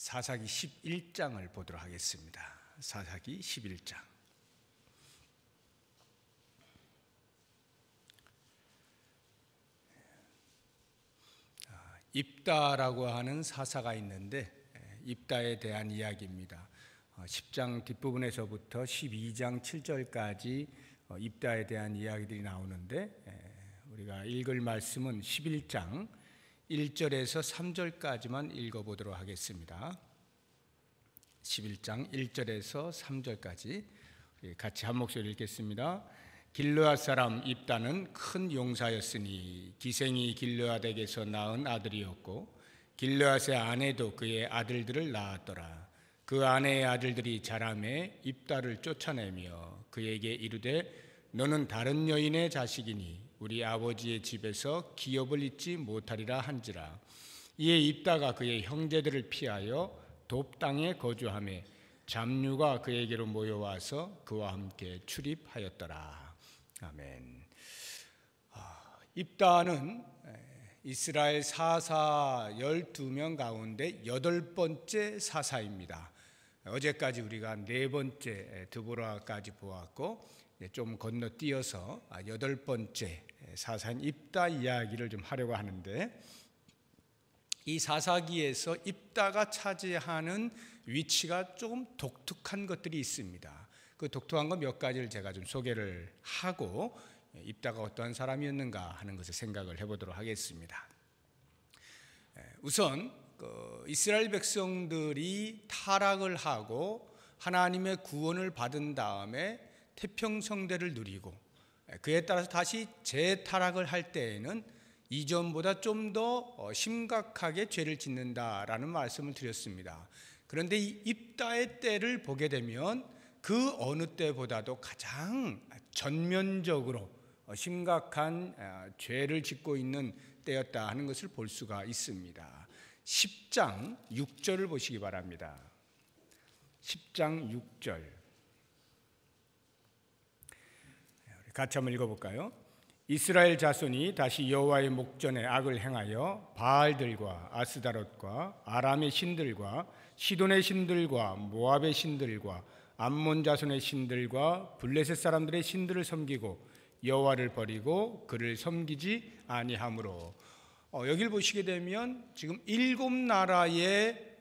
사사기 11장을 보도록 하겠습니다. 사사기 11장. 입다라고 하는 사사가 있는데 입다에 대한 이야기입니다. 10장 뒷부분에서부터 12장 7절까지 입다에 대한 이야기들이 나오는데 우리가 읽을 말씀은 11장 1절에서 3절까지만 읽어보도록 하겠습니다. 11장 1절에서 3절까지 같이 한 목소리 읽겠습니다. 길르앗 사람 입다는 큰 용사였으니 기생이 길르앗에게서 낳은 아들이었고 길르앗의 아내도 그의 아들들을 낳았더라. 그 아내의 아들들이 자라매 입다를 쫓아내며 그에게 이르되 너는 다른 여인의 자식이니 우리 아버지의 집에서 기업을 잊지 못하리라 한지라. 이에 입다가 그의 형제들을 피하여 돕 땅에 거주하며 잡류가 그에게로 모여와서 그와 함께 출입하였더라. 아멘. 입다는 이스라엘 사사 12명 가운데 8번째 사사입니다. 어제까지 우리가 4번째 드보라까지 보았고 좀 건너뛰어서 8번째 사사인 입다 이야기를 좀 하려고 하는데, 이 사사기에서 입다가 차지하는 위치가 조금 독특한 것들이 있습니다. 그 독특한 것 몇 가지를 제가 좀 소개를 하고 입다가 어떠한 사람이었는가 하는 것을 생각을 해보도록 하겠습니다. 우선 이스라엘 백성들이 타락을 하고 하나님의 구원을 받은 다음에 태평성대를 누리고 그에 따라서 다시 재타락을 할 때에는 이전보다 좀 더 심각하게 죄를 짓는다라는 말씀을 드렸습니다. 그런데 이 입다의 때를 보게 되면 그 어느 때보다도 가장 전면적으로 심각한 죄를 짓고 있는 때였다 하는 것을 볼 수가 있습니다. 10장 6절을 보시기 바랍니다. 10장 6절 같이 한번 읽어볼까요? 이스라엘 자손이 다시 여호와의 목전에 악을 행하여 바알들과 아스다롯과 아람의 신들과 시돈의 신들과 모압의 신들과 암몬 자손의 신들과 블레셋 사람들의 신들을 섬기고 여호와를 버리고 그를 섬기지 아니하므로, 여기를 보시게 되면 지금 7나라의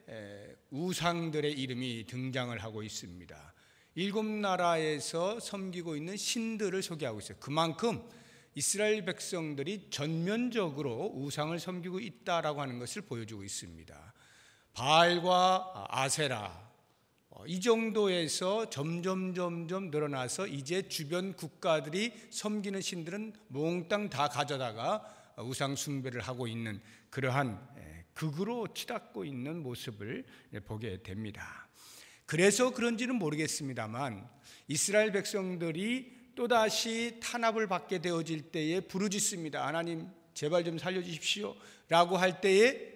우상들의 이름이 등장을 하고 있습니다. 7나라에서 섬기고 있는 신들을 소개하고 있어요. 그만큼 이스라엘 백성들이 전면적으로 우상을 섬기고 있다라고 하는 것을 보여주고 있습니다. 바알과 아세라 이 정도에서 점점 늘어나서 이제 주변 국가들이 섬기는 신들은 몽땅 다 가져다가 우상 숭배를 하고 있는 그러한 극으로 치닫고 있는 모습을 보게 됩니다. 그래서 그런지는 모르겠습니다만 이스라엘 백성들이 또다시 탄압을 받게 되어질 때에 부르짖습니다. 하나님 제발 좀 살려주십시오 라고 할 때에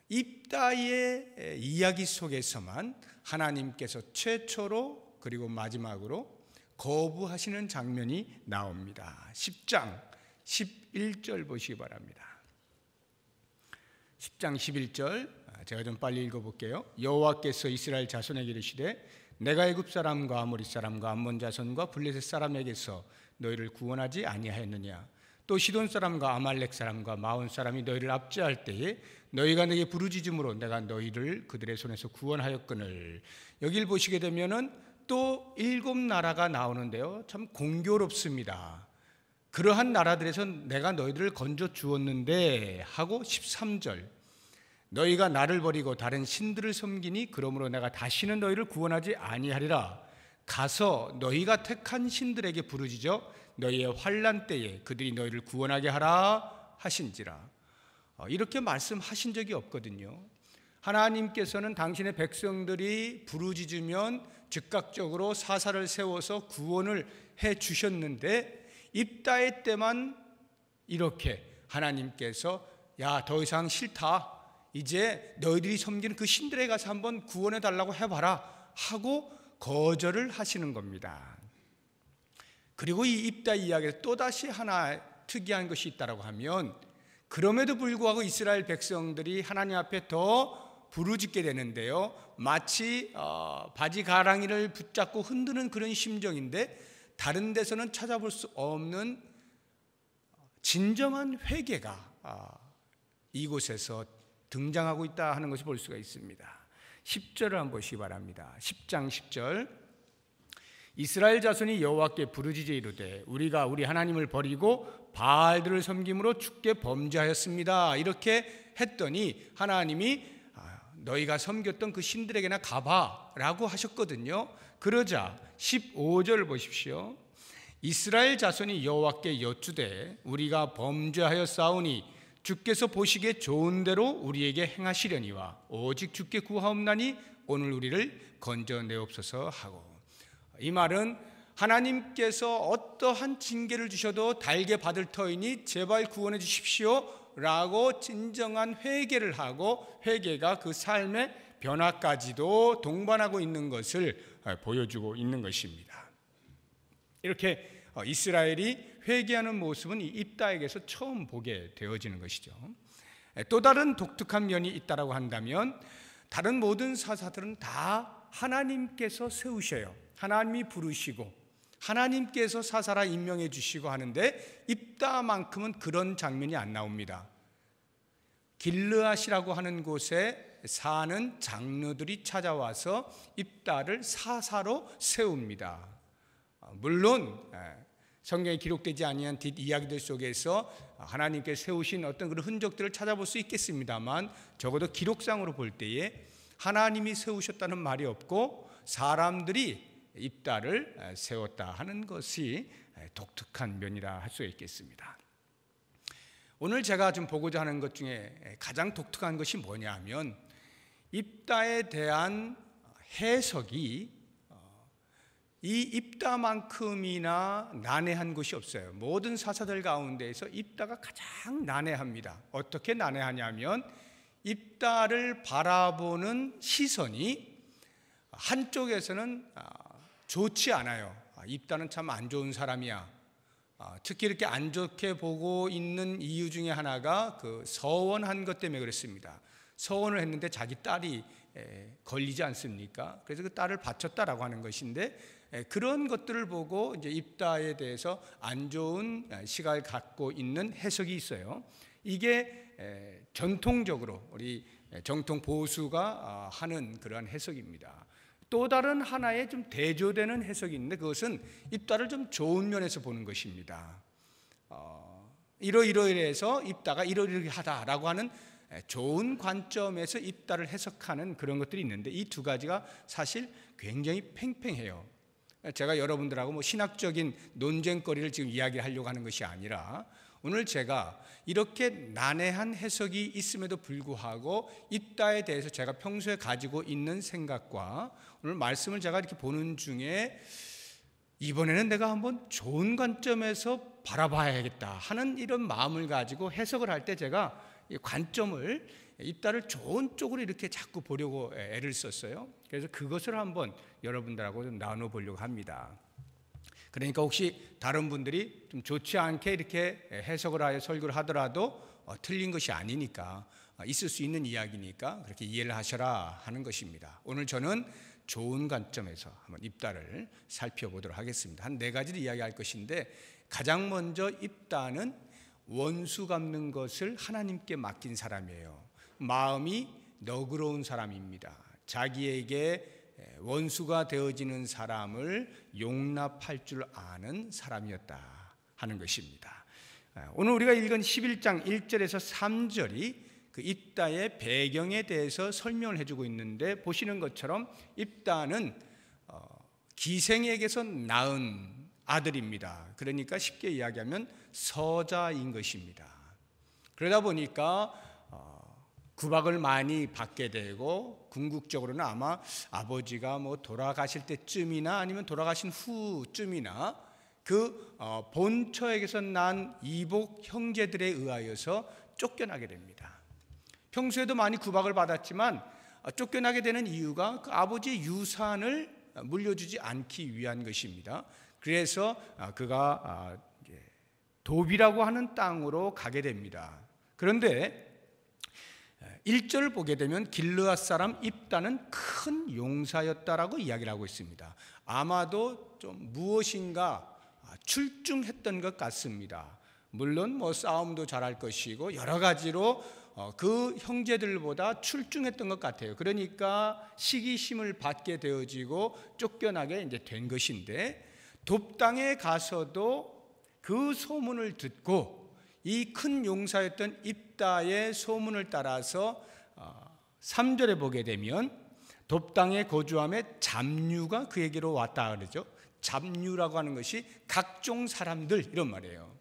입다의 이야기 속에서만 하나님께서 최초로 그리고 마지막으로 거부하시는 장면이 나옵니다. 10장 11절 보시기 바랍니다. 10장 11절 제가 좀 빨리 읽어볼게요. 여호와께서 이스라엘 자손에게 이르시되 내가 애굽 사람과 아모리 사람과 암몬 자손과 블레셋 사람에게서 너희를 구원하지 아니하였느냐. 또 시돈 사람과 아말렉 사람과 마온 사람이 너희를 압제할 때에 너희가 내게 부르짖음으로 내가 너희를 그들의 손에서 구원하였거늘. 여기를 보시게 되면은 또 7나라가 나오는데요, 참 공교롭습니다. 그러한 나라들에서 내가 너희들을 건져 주었는데 하고 13절 너희가 나를 버리고 다른 신들을 섬기니 그러므로 내가 다시는 너희를 구원하지 아니하리라. 가서 너희가 택한 신들에게 부르짖어 너희의 환난 때에 그들이 너희를 구원하게 하라 하신지라. 이렇게 말씀하신 적이 없거든요. 하나님께서는 당신의 백성들이 부르짖으면 즉각적으로 사사를 세워서 구원을 해 주셨는데 입다의 때만 이렇게 하나님께서 야, 더 이상 싫다. 이제 너희들이 섬기는 그 신들에 가서 한번 구원해 달라고 해봐라 하고 거절을 하시는 겁니다. 그리고 이 입다 이야기에서 또다시 하나 특이한 것이 있다고 하면, 그럼에도 불구하고 이스라엘 백성들이 하나님 앞에 더 부르짖게 되는데요. 마치 바지 가랑이를 붙잡고 흔드는 그런 심정인데 다른 데서는 찾아볼 수 없는 진정한 회개가 이곳에서 등장하고 있다 하는 것을 볼 수가 있습니다. 10절을 한번 보시기 바랍니다. 10장 10절. 이스라엘 자손이 여호와께 부르짖어 이르되 우리가 우리 하나님을 버리고 바알들을 섬김으로 주께 범죄하였습니다. 이렇게 했더니 하나님이 너희가 섬겼던 그 신들에게나 가봐라고 하셨거든요. 그러자 15절을 보십시오. 이스라엘 자손이 여호와께 여쭈되 우리가 범죄하였사오니 주께서 보시기에 좋은 대로 우리에게 행하시려니와 오직 주께 구하옵나니 오늘 우리를 건져내옵소서 하고, 이 말은 하나님께서 어떠한 징계를 주셔도 달게 받을 터이니 제발 구원해 주십시오 라고 진정한 회개를 하고 회개가 그 삶의 변화까지도 동반하고 있는 것을 보여주고 있는 것입니다. 이렇게 이스라엘이 회개하는 모습은 입다에게서 처음 보게 되어지는 것이죠. 또 다른 독특한 면이 있다고 한다면 다른 모든 사사들은 다 하나님께서 세우셔요. 하나님이 부르시고 하나님께서 사사라 임명해 주시고 하는데 입다만큼은 그런 장면이 안 나옵니다. 길르앗이라고 하는 곳에 사는 장로들이 찾아와서 입다를 사사로 세웁니다. 물론 성경에 기록되지 아니한 뒷이야기들 속에서 하나님께 세우신 어떤 그런 흔적들을 찾아볼 수 있겠습니다만 적어도 기록상으로 볼 때에 하나님이 세우셨다는 말이 없고 사람들이 입다를 세웠다 하는 것이 독특한 면이라 할 수 있겠습니다. 오늘 제가 좀 보고자 하는 것 중에 가장 독특한 것이 뭐냐 하면 입다에 대한 해석이 이 입다만큼이나 난해한 것이 없어요. 모든 사사들 가운데에서 입다가 가장 난해합니다. 어떻게 난해하냐면 입다를 바라보는 시선이 한쪽에서는 좋지 않아요. 입다는 참 안 좋은 사람이야. 특히 이렇게 안 좋게 보고 있는 이유 중에 하나가 그 서원한 것 때문에 그렇습니다. 서원을 했는데 자기 딸이 걸리지 않습니까? 그래서 그 딸을 바쳤다라고 하는 것인데 그런 것들을 보고 이제 입다에 대해서 안 좋은 시각을 갖고 있는 해석이 있어요. 이게 전통적으로 우리 정통 보수가 하는 그러한 해석입니다. 또 다른 하나의 좀 대조되는 해석이 있는데 그것은 입다를 좀 좋은 면에서 보는 것입니다. 이러이러해서 입다가 이러이러하다라고 하는 좋은 관점에서 입다를 해석하는 그런 것들이 있는데 이 두 가지가 사실 굉장히 팽팽해요. 제가 여러분들하고 신학적인 논쟁거리를 지금 이야기하려고 하는 것이 아니라 오늘 제가 이렇게 난해한 해석이 있음에도 불구하고 입다에 대해서 제가 평소에 가지고 있는 생각과 오늘 말씀을 제가 이렇게 보는 중에 이번에는 내가 한번 좋은 관점에서 바라봐야겠다 하는 이런 마음을 가지고 해석을 할 때 제가 이 관점을 입다를 좋은 쪽으로 이렇게 자꾸 보려고 애를 썼어요. 그래서 그것을 한번 여러분들하고 좀 나눠보려고 합니다. 그러니까 혹시 다른 분들이 좀 좋지 않게 이렇게 해석을 하여 설교를 하더라도 틀린 것이 아니니까 있을 수 있는 이야기니까 그렇게 이해를 하셔라 하는 것입니다. 오늘 저는 좋은 관점에서 한번 입다를 살펴보도록 하겠습니다. 한 4가지를 이야기할 것인데 가장 먼저 입다는 원수 갚는 것을 하나님께 맡긴 사람이에요. 마음이 너그러운 사람입니다. 자기에게 원수가 되어지는 사람을 용납할 줄 아는 사람이었다 하는 것입니다. 오늘 우리가 읽은 11장 1절에서 3절이 그 입다의 배경에 대해서 설명을 해주고 있는데 보시는 것처럼 입다는 기생에게서 낳은 아들입니다. 그러니까 쉽게 이야기하면 서자인 것입니다. 그러다 보니까 구박을 많이 받게 되고 궁극적으로는 아마 아버지가 돌아가실 때쯤이나 아니면 돌아가신 후쯤이나 그 본처에게서 난 이복 형제들에 의하여서 쫓겨나게 됩니다. 평소에도 많이 구박을 받았지만 쫓겨나게 되는 이유가 그 아버지의 유산을 물려주지 않기 위한 것입니다. 그래서 그가 도비라고 하는 땅으로 가게 됩니다. 그런데 1절을 보게 되면 길르앗 사람 입다는 큰 용사였다라고 이야기를 하고 있습니다. 아마도 좀 무엇인가 출중했던 것 같습니다. 물론 뭐 싸움도 잘할 것이고 여러 가지로 그 형제들보다 출중했던 것 같아요. 그러니까 시기심을 받게 되어지고 쫓겨나게 이제 된 것인데, 돕당에 가서도 그 소문을 듣고 이 큰 용사였던 입다의 소문을 따라서 3절에 보게 되면 돕당에 거주함에 잡류가 그에게로 왔다 그러죠. 잡류라고 하는 것이 각종 사람들 이런 말이에요.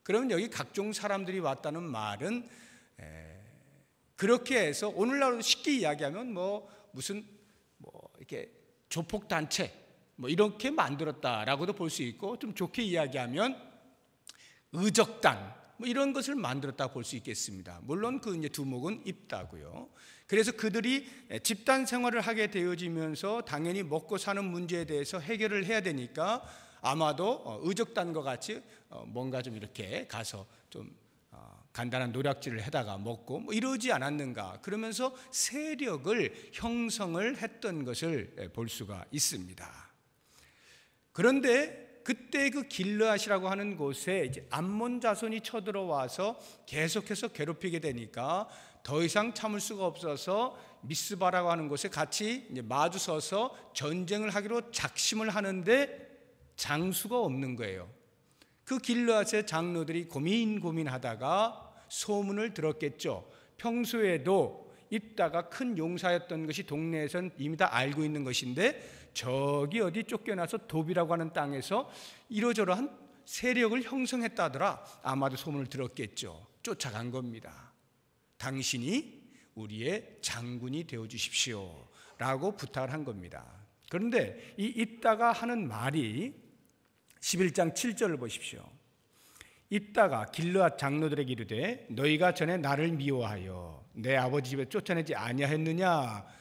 그러면 여기 각종 사람들이 왔다는 말은 그렇게 해서 오늘날로 쉽게 이야기하면 무슨 이렇게 조폭 단체 이렇게 만들었다라고도 볼 수 있고, 좀 좋게 이야기하면 의적단 이런 것을 만들었다 볼 수 있겠습니다. 물론 그 이제 두목은 입다고요. 그래서 그들이 집단 생활을 하게 되어지면서 당연히 먹고 사는 문제에 대해서 해결을 해야 되니까 아마도 의적단과 같이 뭔가 좀 이렇게 가서 좀 간단한 노략질을 해다가 먹고 이러지 않았는가, 그러면서 세력을 형성을 했던 것을 볼 수가 있습니다. 그런데 그때 그 길르앗이라고 하는 곳에 이제 암몬 자손이 쳐들어와서 계속해서 괴롭히게 되니까 더 이상 참을 수가 없어서 미스바라고 하는 곳에 같이 이제 마주서서 전쟁을 하기로 작심을 하는데 장수가 없는 거예요. 그 길르앗의 장로들이 고민하다가 소문을 들었겠죠. 평소에도 입다가 큰 용사였던 것이 동네에선 이미 다 알고 있는 것인데, 저기 어디 쫓겨나서 돕이라고 하는 땅에서 이러저러한 세력을 형성했다더라. 아마도 소문을 들었겠죠. 쫓아간 겁니다. 당신이 우리의 장군이 되어주십시오 라고 부탁을 한 겁니다. 그런데 이 입다가 하는 말이 11장 7절을 보십시오. 입다가 길르앗 장로들에게 이르되 너희가 전에 나를 미워하여 내 아버지 집에 쫓아내지 아니하였느냐.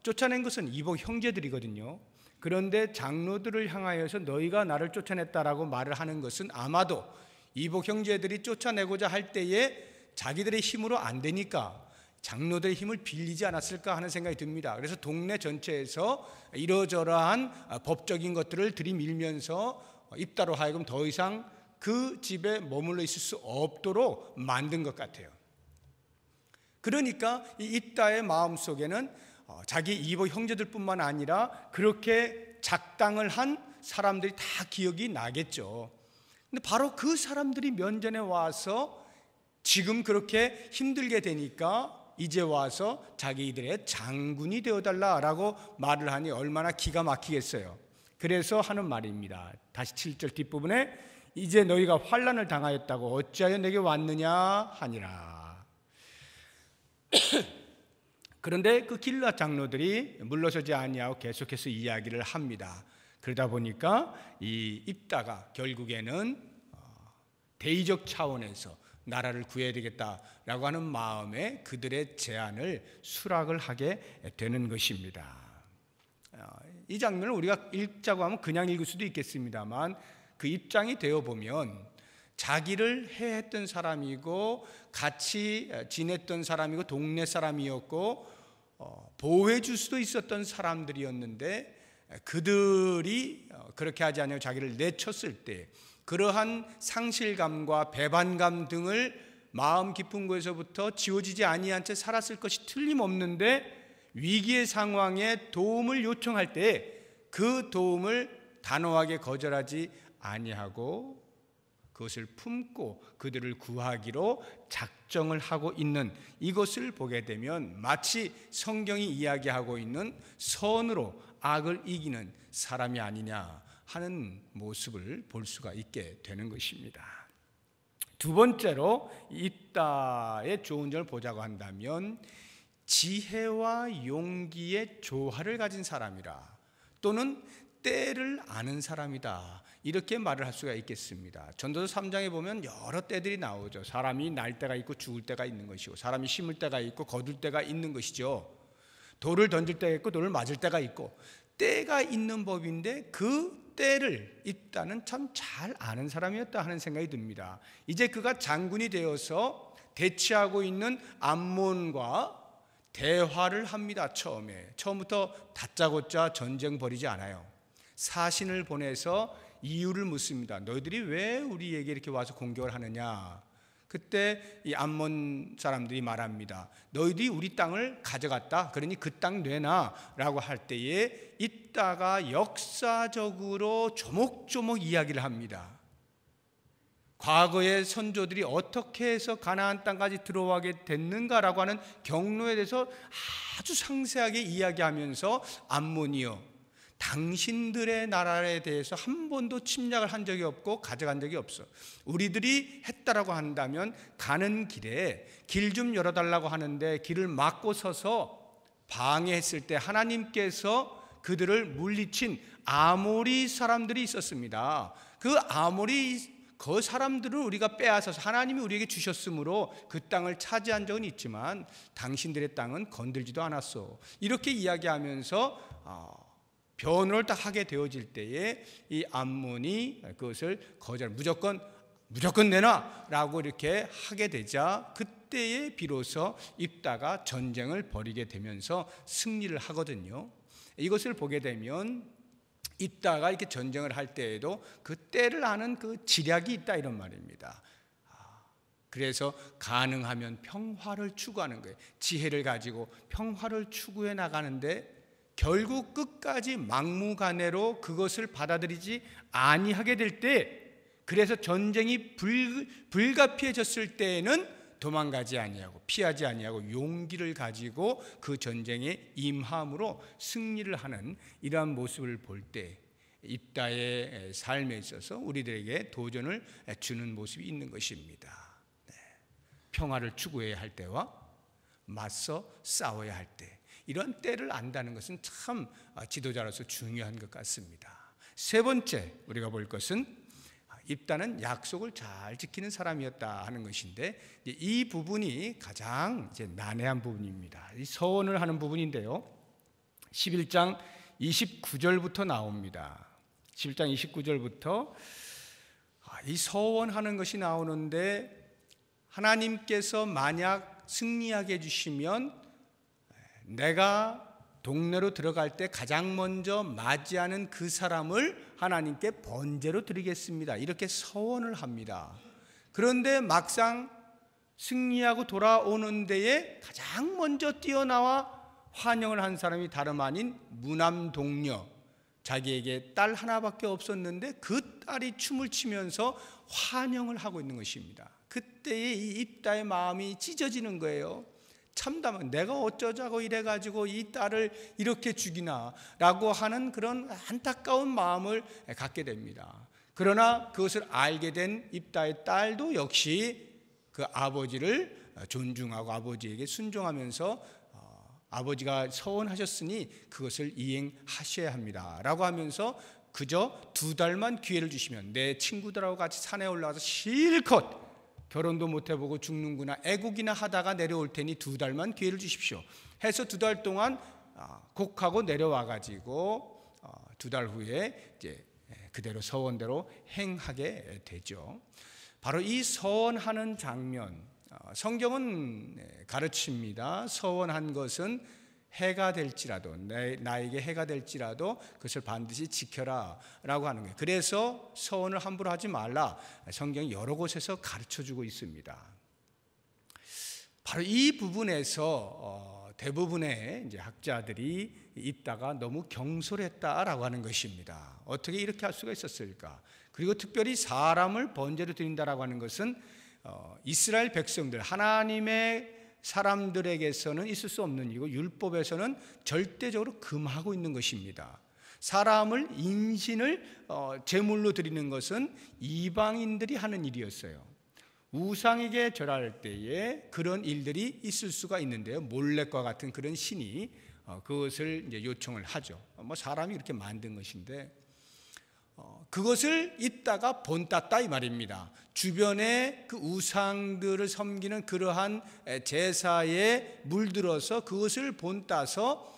쫓아낸 것은 이복 형제들이거든요. 그런데 장로들을 향하여서 너희가 나를 쫓아냈다라고 말을 하는 것은 아마도 이복 형제들이 쫓아내고자 할 때에 자기들의 힘으로 안 되니까 장로들의 힘을 빌리지 않았을까 하는 생각이 듭니다. 그래서 동네 전체에서 이러저러한 법적인 것들을 들이밀면서 입다로 하여금 더 이상 그 집에 머물러 있을 수 없도록 만든 것 같아요. 그러니까 이 입다의 마음속에는 자기 이복 형제들뿐만 아니라 그렇게 작당을 한 사람들이 다 기억이 나겠죠. 근데 바로 그 사람들이 면전에 와서 지금 그렇게 힘들게 되니까 이제 와서 자기들의 장군이 되어달라라고 말을 하니 얼마나 기가 막히겠어요. 그래서 하는 말입니다. 다시 7절 뒷부분에 이제 너희가 환난을 당하였다고 어찌하여 내게 왔느냐 하니라. 그런데 그 길르앗 장로들이 물러서지 아니하고 계속해서 이야기를 합니다. 그러다 보니까 이 입다가 결국에는 대의적 차원에서 나라를 구해야 되겠다라고 하는 마음에 그들의 제안을 수락을 하게 되는 것입니다. 이 장면을 우리가 읽자고 하면 그냥 읽을 수도 있겠습니다만 그 입장이 되어보면 자기를 해했던 사람이고 같이 지냈던 사람이고 동네 사람이었고 보호해 줄 수도 있었던 사람들이었는데 그들이 그렇게 하지 않냐고 자기를 내쳤을 때 그러한 상실감과 배반감 등을 마음 깊은 곳에서부터 지워지지 아니한 채 살았을 것이 틀림없는데 위기의 상황에 도움을 요청할 때 그 도움을 단호하게 거절하지 아니하고 그것을 품고 그들을 구하기로 작정을 하고 있는 이것을 보게 되면 마치 성경이 이야기하고 있는 선으로 악을 이기는 사람이 아니냐 하는 모습을 볼 수가 있게 되는 것입니다. 두 번째로 입다의 좋은 점을 보자고 한다면 지혜와 용기의 조화를 가진 사람이라, 또는 때를 아는 사람이다, 이렇게 말을 할 수가 있겠습니다. 전도서 3장에 보면 여러 때들이 나오죠. 사람이 날 때가 있고 죽을 때가 있는 것이고, 사람이 심을 때가 있고 거둘 때가 있는 것이죠. 돌을 던질 때가 있고 돌을 맞을 때가 있고 때가 있는 법인데 그 때를 입다는 참 잘 아는 사람이었다 하는 생각이 듭니다. 이제 그가 장군이 되어서 대치하고 있는 암몬과 대화를 합니다. 처음부터 다짜고짜 전쟁 벌이지 않아요. 사신을 보내서 이유를 묻습니다. 너희들이 왜 우리에게 이렇게 와서 공격을 하느냐? 그때 이 암몬 사람들이 말합니다. 너희들이 우리 땅을 가져갔다. 그러니 그 땅 내놔 라고 할 때에 입다가 역사적으로 조목조목 이야기를 합니다. 과거의 선조들이 어떻게 해서 가나안 땅까지 들어가게 됐는가라고 하는 경로에 대해서 아주 상세하게 이야기하면서 암몬이여, 당신들의 나라에 대해서 한 번도 침략을 한 적이 없고 가져간 적이 없어. 우리들이 했다라고 한다면 가는 길에 길 좀 열어달라고 하는데 길을 막고 서서 방해했을 때 하나님께서 그들을 물리친 아모리 사람들이 있었습니다. 그 사람들을 우리가 빼앗아서 하나님이 우리에게 주셨으므로 그 땅을 차지한 적은 있지만 당신들의 땅은 건들지도 않았어. 이렇게 이야기하면서 변호를 딱 하게 되어질 때에 이 암몬이 그것을 무조건 내놔라고 이렇게 하게 되자 그때에 비로소 입다가 전쟁을 벌이게 되면서 승리를 하거든요. 이것을 보게 되면 입다가 이렇게 전쟁을 할 때에도 그 때를 아는 그 지략이 있다 이런 말입니다. 그래서 가능하면 평화를 추구하는 거예요. 지혜를 가지고 평화를 추구해 나가는데 결국 끝까지 막무가내로 그것을 받아들이지 아니하게 될 때, 그래서 전쟁이 불가피해졌을 때에는 도망가지 아니하고 피하지 아니하고 용기를 가지고 그 전쟁에 임함으로 승리를 하는 이러한 모습을 볼 때 입다의 삶에 있어서 우리들에게 도전을 주는 모습이 있는 것입니다. 평화를 추구해야 할 때와 맞서 싸워야 할 때, 이런 때를 안다는 것은 참 지도자로서 중요한 것 같습니다. 세 번째 우리가 볼 것은 입다는 약속을 잘 지키는 사람이었다 하는 것인데, 이 부분이 가장 난해한 부분입니다. 이 서원을 하는 부분인데요, 11장 29절부터 나옵니다. 11장 29절부터 이 서원하는 것이 나오는데, 하나님께서 만약 승리하게 해주시면 내가 동네로 들어갈 때 가장 먼저 맞이하는 그 사람을 하나님께 번제로 드리겠습니다. 이렇게 서원을 합니다. 그런데 막상 승리하고 돌아오는 데에 가장 먼저 뛰어나와 환영을 한 사람이 다름 아닌 무남동녀, 자기에게 딸 하나밖에 없었는데 그 딸이 춤을 추면서 환영을 하고 있는 것입니다. 그때에 이 입다의 마음이 찢어지는 거예요. 참담한, 내가 어쩌자고 이래가지고 이 딸을 이렇게 죽이나 라고 하는 그런 안타까운 마음을 갖게 됩니다. 그러나 그것을 알게 된 입다의 딸도 역시 그 아버지를 존중하고 아버지에게 순종하면서 아버지가 서원하셨으니 그것을 이행하셔야 합니다 라고 하면서 그저 2달만 기회를 주시면 내 친구들하고 같이 산에 올라가서 실컷 결혼도 못 해보고 죽는구나, 애국이나 하다가 내려올 테니 2달만 기회를 주십시오 해서 2달 동안 곡하고 내려와가지고 2달 후에 이제 그대로 서원대로 행하게 되죠. 바로 이 서원하는 장면, 성경은 가르칩니다. 서원한 것은 해가 될지라도, 나에게 해가 될지라도 그것을 반드시 지켜라 라고 하는 거예요. 그래서 서원을 함부로 하지 말라, 성경이 여러 곳에서 가르쳐주고 있습니다. 바로 이 부분에서 대부분의 이제 학자들이 입다가 너무 경솔했다라고 하는 것입니다. 어떻게 이렇게 할 수가 있었을까? 그리고 특별히 사람을 번제로 드린다라고 하는 것은 이스라엘 백성들, 하나님의 사람들에게서는 있을 수 없는 일이고 율법에서는 절대적으로 금하고 있는 것입니다. 사람을, 인신을 제물로 드리는 것은 이방인들이 하는 일이었어요. 우상에게 절할 때에 그런 일들이 있을 수가 있는데요, 몰렉과 같은 그런 신이 그것을 이제 요청을 하죠. 사람이 이렇게 만든 것인데 그것을 입다가 본땄다 이 말입니다. 주변에 그 우상들을 섬기는 그러한 제사에 물들어서 그것을 본따서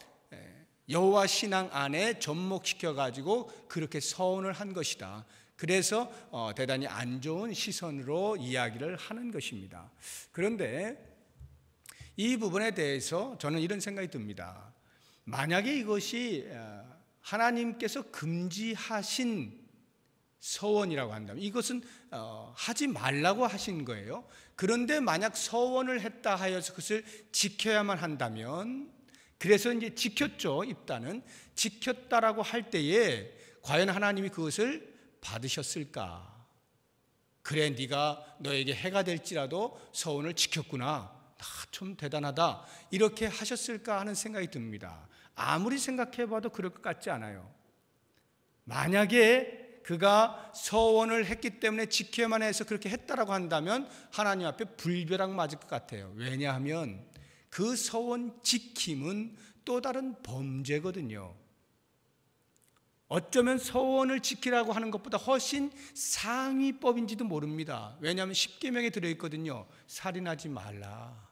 여호와 신앙 안에 접목시켜 가지고 그렇게 서원을 한 것이다. 그래서 대단히 안 좋은 시선으로 이야기를 하는 것입니다. 그런데 이 부분에 대해서 저는 이런 생각이 듭니다. 만약에 이것이 하나님께서 금지하신 서원이라고 한다면, 이것은 하지 말라고 하신 거예요. 그런데 만약 서원을 했다 하여서 그것을 지켜야만 한다면, 그래서 이제 지켰죠. 입다는 지켰다라고 할 때에 과연 하나님이 그것을 받으셨을까? 그래, 네가 너에게 해가 될지라도 서원을 지켰구나, 좀 대단하다, 이렇게 하셨을까 하는 생각이 듭니다. 아무리 생각해봐도 그럴 것 같지 않아요. 만약에 그가 서원을 했기 때문에 지켜야만 해서 그렇게 했다라고 한다면 하나님 앞에 불벼락 맞을 것 같아요. 왜냐하면 그 서원 지킴은 또 다른 범죄거든요. 어쩌면 서원을 지키라고 하는 것보다 훨씬 상위법인지도 모릅니다. 왜냐하면 십계명에 들어있거든요. 살인하지 말라.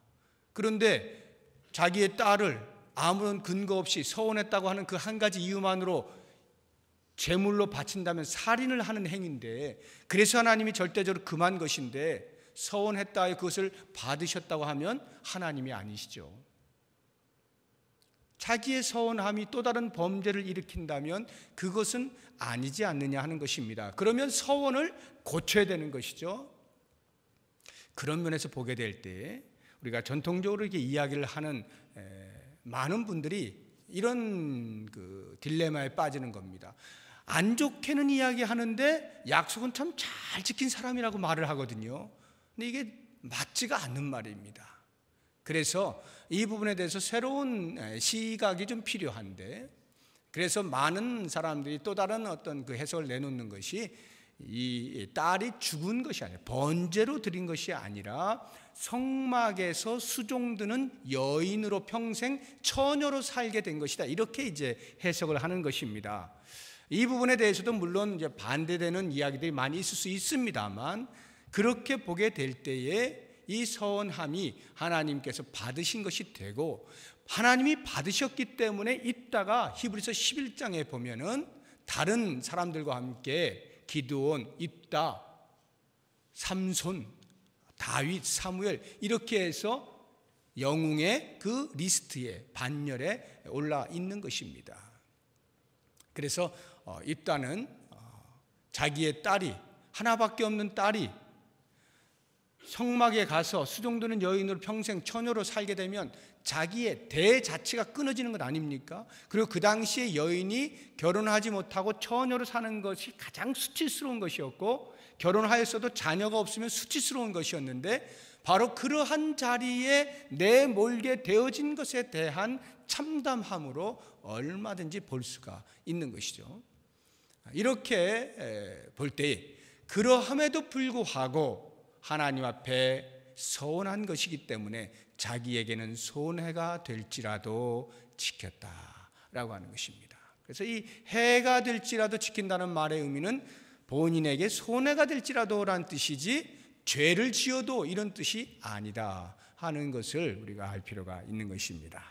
그런데 자기의 딸을 아무런 근거 없이 서원했다고 하는 그 한 가지 이유만으로 제물로 바친다면 살인을 하는 행위인데, 그래서 하나님이 절대적으로 금한 것인데 서원했다 하여 그것을 받으셨다고 하면 하나님이 아니시죠. 자기의 서원함이 또 다른 범죄를 일으킨다면 그것은 아니지 않느냐 하는 것입니다. 그러면 서원을 고쳐야 되는 것이죠. 그런 면에서 보게 될 때 우리가 전통적으로 이렇게 이야기를 하는 많은 분들이 이런 그 딜레마에 빠지는 겁니다. 안 좋게는 이야기하는데 약속은 참 잘 지킨 사람이라고 말을 하거든요. 근데 이게 맞지가 않는 말입니다. 그래서 이 부분에 대해서 새로운 시각이 좀 필요한데, 그래서 많은 사람들이 또 다른 어떤 그 해석을 내놓는 것이, 이 딸이 죽은 것이 아니라 번제로 드린 것이 아니라 성막에서 수종드는 여인으로 평생 처녀로 살게 된 것이다, 이렇게 이제 해석을 하는 것입니다. 이 부분에 대해서도 물론 이제 반대되는 이야기들이 많이 있을 수 있습니다만, 그렇게 보게 될 때에 이 서원함이 하나님께서 받으신 것이 되고, 하나님이 받으셨기 때문에 입다가 히브리서 11장에 보면은 다른 사람들과 함께 기드온, 입다, 삼손, 다윗, 사무엘 이렇게 해서 영웅의 그 리스트에, 반열에 올라 있는 것입니다. 그래서 입다는 자기의 딸이, 하나밖에 없는 딸이 성막에 가서 수종드는 여인으로 평생 처녀로 살게 되면 자기의 대자치가 끊어지는 것 아닙니까? 그리고 그 당시에 여인이 결혼하지 못하고 처녀로 사는 것이 가장 수치스러운 것이었고, 결혼하였어도 자녀가 없으면 수치스러운 것이었는데, 바로 그러한 자리에 내몰게 되어진 것에 대한 참담함으로 얼마든지 볼 수가 있는 것이죠. 이렇게 볼 때 그러함에도 불구하고 하나님 앞에 서원한 것이기 때문에 자기에게는 손해가 될지라도 지켰다라고 하는 것입니다. 그래서 이 해가 될지라도 지킨다는 말의 의미는 본인에게 손해가 될지라도라는 뜻이지, 죄를 지어도 이런 뜻이 아니다 하는 것을 우리가 알 필요가 있는 것입니다.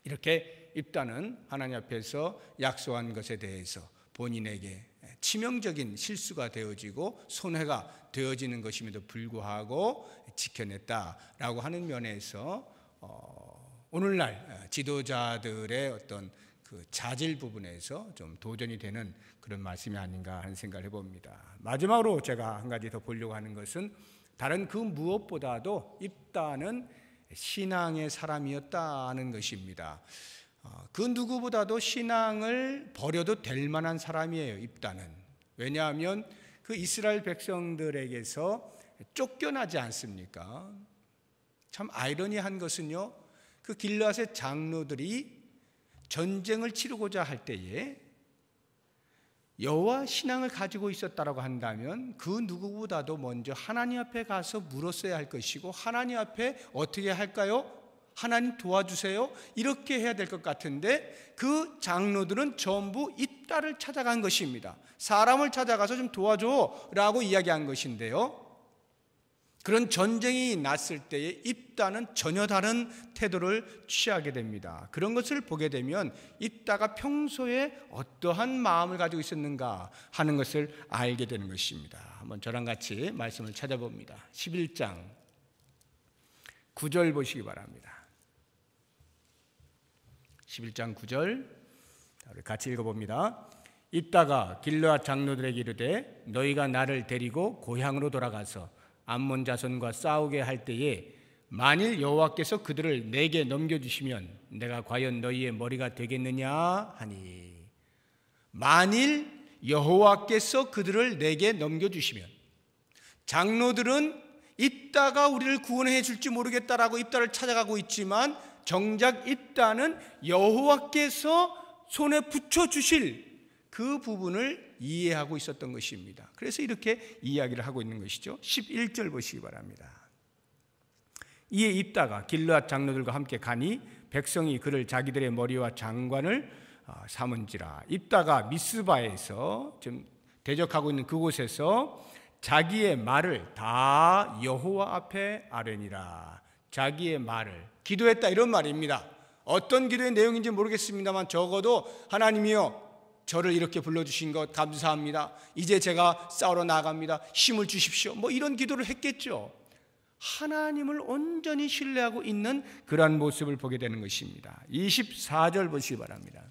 이렇게 입다는 하나님 앞에서 약속한 것에 대해서 본인에게 치명적인 실수가 되어지고 손해가 되어지는 것임에도 불구하고 지켜냈다라고 하는 면에서 오늘날 지도자들의 어떤 그 자질 부분에서 좀 도전이 되는 그런 말씀이 아닌가 하는 생각을 해봅니다. 마지막으로 제가 한 가지 더 보려고 하는 것은, 다른 그 무엇보다도 입다는 신앙의 사람이었다는 것입니다. 그 누구보다도 신앙을 버려도 될 만한 사람이에요, 입다는. 왜냐하면 그 이스라엘 백성들에게서 쫓겨나지 않습니까? 참 아이러니한 것은요, 그 길르앗의 장로들이 전쟁을 치르고자 할 때에 여호와 신앙을 가지고 있었다라고 한다면 그 누구보다도 먼저 하나님 앞에 가서 물었어야 할 것이고, 하나님 앞에 어떻게 할까요? 하나님 도와주세요, 이렇게 해야 될 것 같은데, 그 장로들은 전부 입다를 찾아간 것입니다. 사람을 찾아가서 좀 도와줘 라고 이야기한 것인데요, 그런 전쟁이 났을 때에 입다는 전혀 다른 태도를 취하게 됩니다. 그런 것을 보게 되면 입다가 평소에 어떠한 마음을 가지고 있었는가 하는 것을 알게 되는 것입니다. 한번 저랑 같이 말씀을 찾아봅니다. 11장 9절 보시기 바랍니다. 11장 9절 우리 같이 읽어봅니다. 입다가 길르앗 장로들에게 이르되 너희가 나를 데리고 고향으로 돌아가서 암몬 자손과 싸우게 할 때에 만일 여호와께서 그들을 내게 넘겨주시면 내가 과연 너희의 머리가 되겠느냐 하니, 만일 여호와께서 그들을 내게 넘겨주시면, 장로들은 입다가 우리를 구원해 줄지 모르겠다라고 입다를 찾아가고 있지만 정작 입다는 여호와께서 손에 붙여주실 그 부분을 이해하고 있었던 것입니다. 그래서 이렇게 이야기를 하고 있는 것이죠. 11절 보시기 바랍니다. 이에 입다가 길르앗 장로들과 함께 가니 백성이 그를 자기들의 머리와 장관을 삼은지라. 입다가 미스바에서 지금 대적하고 있는 그곳에서 자기의 말을 다 여호와 앞에 아뢰니라. 자기의 말을 기도했다 이런 말입니다. 어떤 기도의 내용인지 모르겠습니다만 적어도 하나님이여 저를 이렇게 불러주신 것 감사합니다. 이제 제가 싸우러 나아갑니다. 힘을 주십시오. 뭐 이런 기도를 했겠죠. 하나님을 온전히 신뢰하고 있는 그러한 모습을 보게 되는 것입니다. 24절 보시기 바랍니다.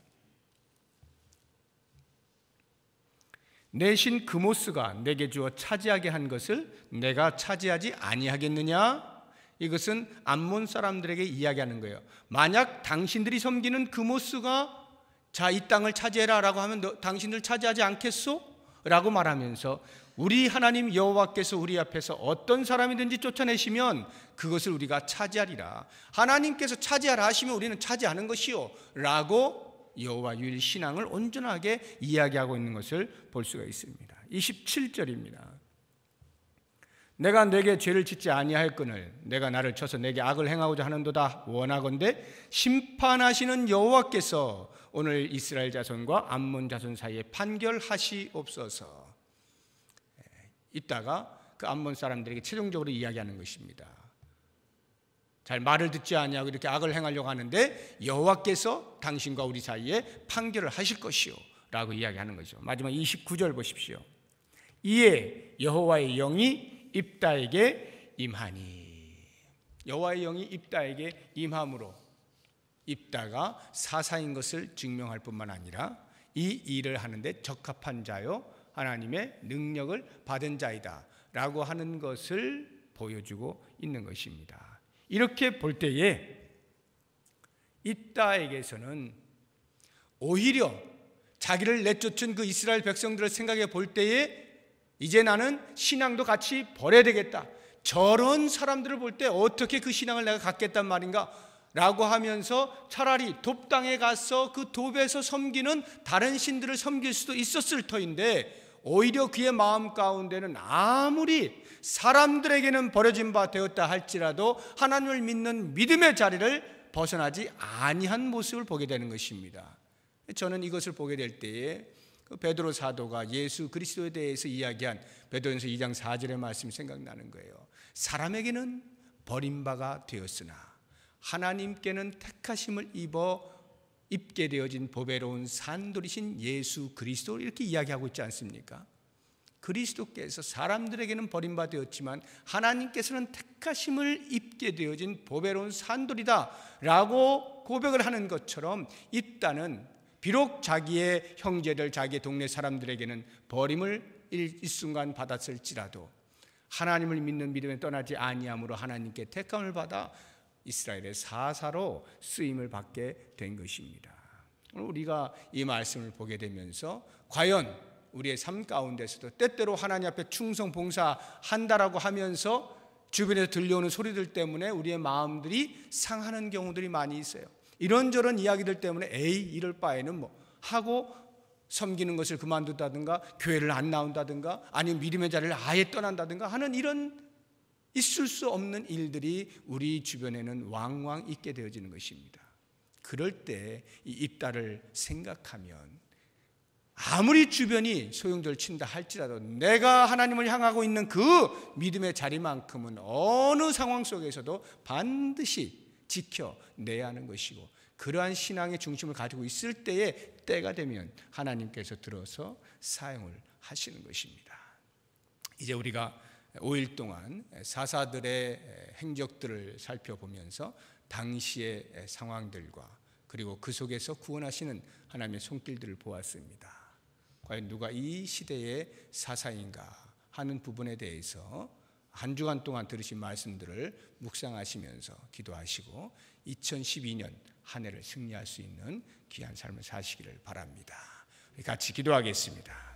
내 신 그모스가 내게 주어 차지하게 한 것을 내가 차지하지 아니하겠느냐? 이것은 암몬 사람들에게 이야기하는 거예요. 만약 당신들이 섬기는 그모스가 자, 이 땅을 차지해라 라고 하면 당신들 차지하지 않겠소? 라고 말하면서 우리 하나님 여호와께서 우리 앞에서 어떤 사람이든지 쫓아내시면 그것을 우리가 차지하리라. 하나님께서 차지하라 하시면 우리는 차지하는 것이요 라고 여호와 유일 신앙을 온전하게 이야기하고 있는 것을 볼 수가 있습니다. 27절입니다. 내가 내게 죄를 짓지 아니하였거늘 내가 나를 쳐서 내게 악을 행하고자 하는도다. 원하건대 심판하시는 여호와께서 오늘 이스라엘 자손과 암몬 자손 사이에 판결하시옵소서. 이따가 그 암몬 사람들에게 최종적으로 이야기하는 것입니다. 잘 말을 듣지 아니하고 이렇게 악을 행하려고 하는데 여호와께서 당신과 우리 사이에 판결을 하실 것이요 라고 이야기하는 거죠. 마지막 29절 보십시오. 이에 여호와의 영이 입다에게 임하니, 여호와의 영이 입다에게 임함으로 입다가 사사인 것을 증명할 뿐만 아니라 이 일을 하는데 적합한 자요 하나님의 능력을 받은 자이다 라고 하는 것을 보여주고 있는 것입니다. 이렇게 볼 때에 입다에게서는 오히려 자기를 내쫓은 그 이스라엘 백성들을 생각해 볼 때에 이제 나는 신앙도 같이 버려야 되겠다. 저런 사람들을 볼 때 어떻게 그 신앙을 내가 갖겠단 말인가 라고 하면서 차라리 돕당에 가서 그 돕에서 섬기는 다른 신들을 섬길 수도 있었을 터인데 오히려 그의 마음 가운데는 아무리 사람들에게는 버려진 바 되었다 할지라도 하나님을 믿는 믿음의 자리를 벗어나지 아니한 모습을 보게 되는 것입니다. 저는 이것을 보게 될 때에 베드로 사도가 예수 그리스도에 대해서 이야기한 베드로전서 2장 4절의 말씀이 생각나는 거예요. 사람에게는 버림바가 되었으나 하나님께는 택하심을 입게 되어진 보배로운 산돌이신 예수 그리스도를 이렇게 이야기하고 있지 않습니까? 그리스도께서 사람들에게는 버림받았지만 하나님께서는 택하심을 입게 되어진 보배로운 산돌이다 라고 고백을 하는 것처럼 입다는 비록 자기의 형제들, 자기의 동네 사람들에게는 버림을 일순간 받았을지라도 하나님을 믿는 믿음에 떠나지 아니함으로 하나님께 택함을 받아 이스라엘의 사사로 쓰임을 받게 된 것입니다. 오늘 우리가 이 말씀을 보게 되면서 과연 우리의 삶 가운데서도 때때로 하나님 앞에 충성 봉사한다라고 하면서 주변에서 들려오는 소리들 때문에 우리의 마음들이 상하는 경우들이 많이 있어요. 이런저런 이야기들 때문에 이럴 바에는 뭐 하고 섬기는 것을 그만둔다든가 교회를 안 나온다든가 아니면 믿음의 자리를 아예 떠난다든가 하는 이런 있을 수 없는 일들이 우리 주변에는 왕왕 있게 되어지는 것입니다. 그럴 때 이 입다를 생각하면 아무리 주변이 소용돌이 친다 할지라도 내가 하나님을 향하고 있는 그 믿음의 자리만큼은 어느 상황 속에서도 반드시 지켜내야 하는 것이고, 그러한 신앙의 중심을 가지고 있을 때에 때가 되면 하나님께서 들어서 사용을 하시는 것입니다. 이제 우리가 5일 동안 사사들의 행적들을 살펴보면서 당시의 상황들과 그리고 그 속에서 구원하시는 하나님의 손길들을 보았습니다. 과연 누가 이 시대의 사사인가 하는 부분에 대해서 한 주간 동안 들으신 말씀들을 묵상하시면서 기도하시고 2012년 한 해를 승리할 수 있는 귀한 삶을 사시기를 바랍니다. 같이 기도하겠습니다.